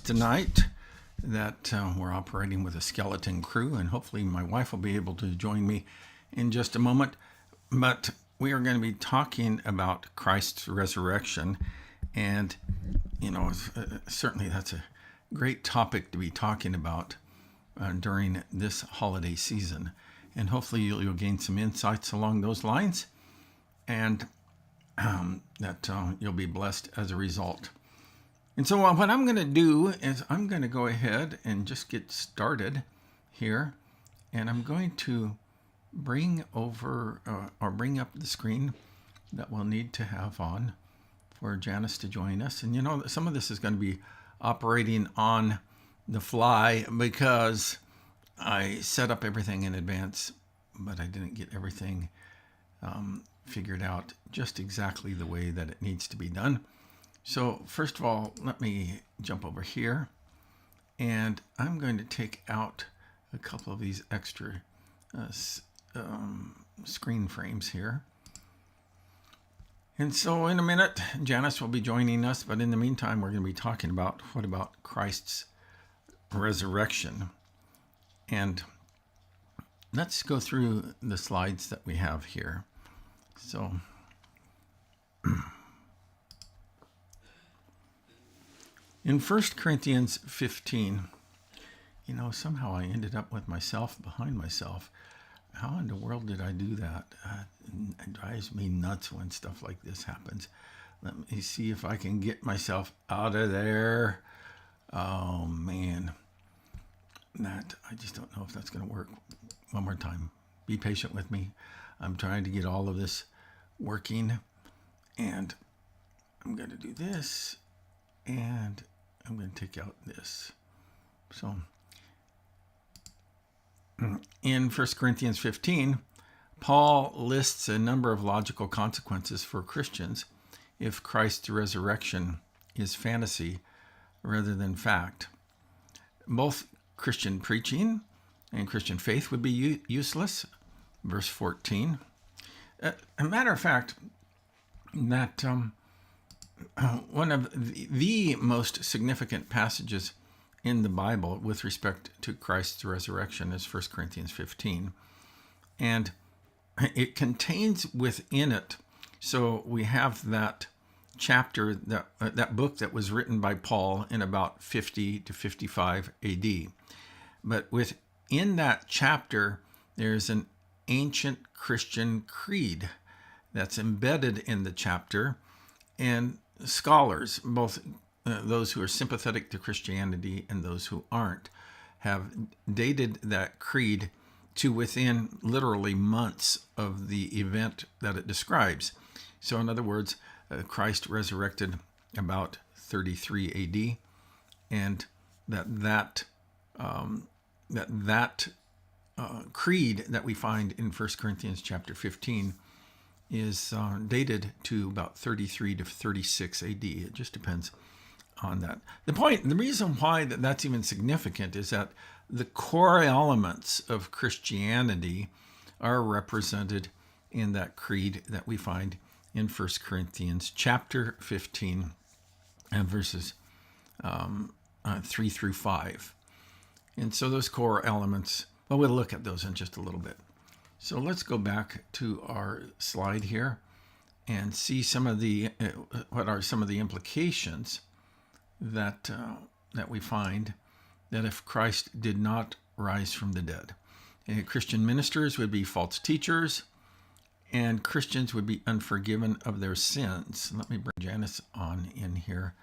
tonight that we're operating with a skeleton crew, and hopefully my wife will be able to join me in just a moment. But we are going to be talking about Christ's resurrection, and certainly that's a great topic to be talking about during this holiday season. And hopefully you'll gain some insights along those lines, and that you'll be blessed as a result. And so what I'm going to do is I'm going to go ahead and just get started here, and I'm going to bring over or bring up the screen that we'll need to have on for Janice to join us. And some of this is going to be operating on the fly because I set up everything in advance, but I didn't get everything figured out just exactly the way that it needs to be done. So first of all, let me jump over here, and I'm going to take out a couple of these extra screen frames here. And so in a minute, Janice will be joining us, but in the meantime, we're going to be talking about what about Christ's resurrection. And let's go through the slides that we have here. So in 1 Corinthians 15, somehow I ended up with myself behind myself. How in the world did I do that? It drives me nuts when stuff like this happens. Let me see if I can get myself out of there. Oh, man. I just don't know if that's going to work. One more time. Be patient with me. I'm trying to get all of this working. And I'm going to do this. And I'm going to take out this. So in 1 Corinthians 15, Paul lists a number of logical consequences for Christians if Christ's resurrection is fantasy rather than fact. Both Christian preaching and Christian faith would be useless. Verse 14. A matter of fact, that one of the most significant passages in the Bible with respect to Christ's resurrection is 1 Corinthians 15. And it contains within it, so we have that chapter, that book that was written by Paul in about 50 to 55 AD. But within that chapter, there's an ancient Christian creed that's embedded in the chapter, and scholars, both those who are sympathetic to Christianity and those who aren't, have dated that creed to within literally months of the event that it describes. So in other words, Christ resurrected about 33 AD, and that creed that we find in 1 Corinthians chapter 15 is dated to about 33 to 36 AD. It just depends on that. The reason why that's even significant is that the core elements of Christianity are represented in that creed that we find in 1 Corinthians chapter 15 and verses 3 through 5. And so those core elements, well, we'll look at those in just a little bit. So let's go back to our slide here and see what are some of the implications that we find that if Christ did not rise from the dead. Christian ministers would be false teachers, and Christians would be unforgiven of their sins. Let me bring Janice on in here.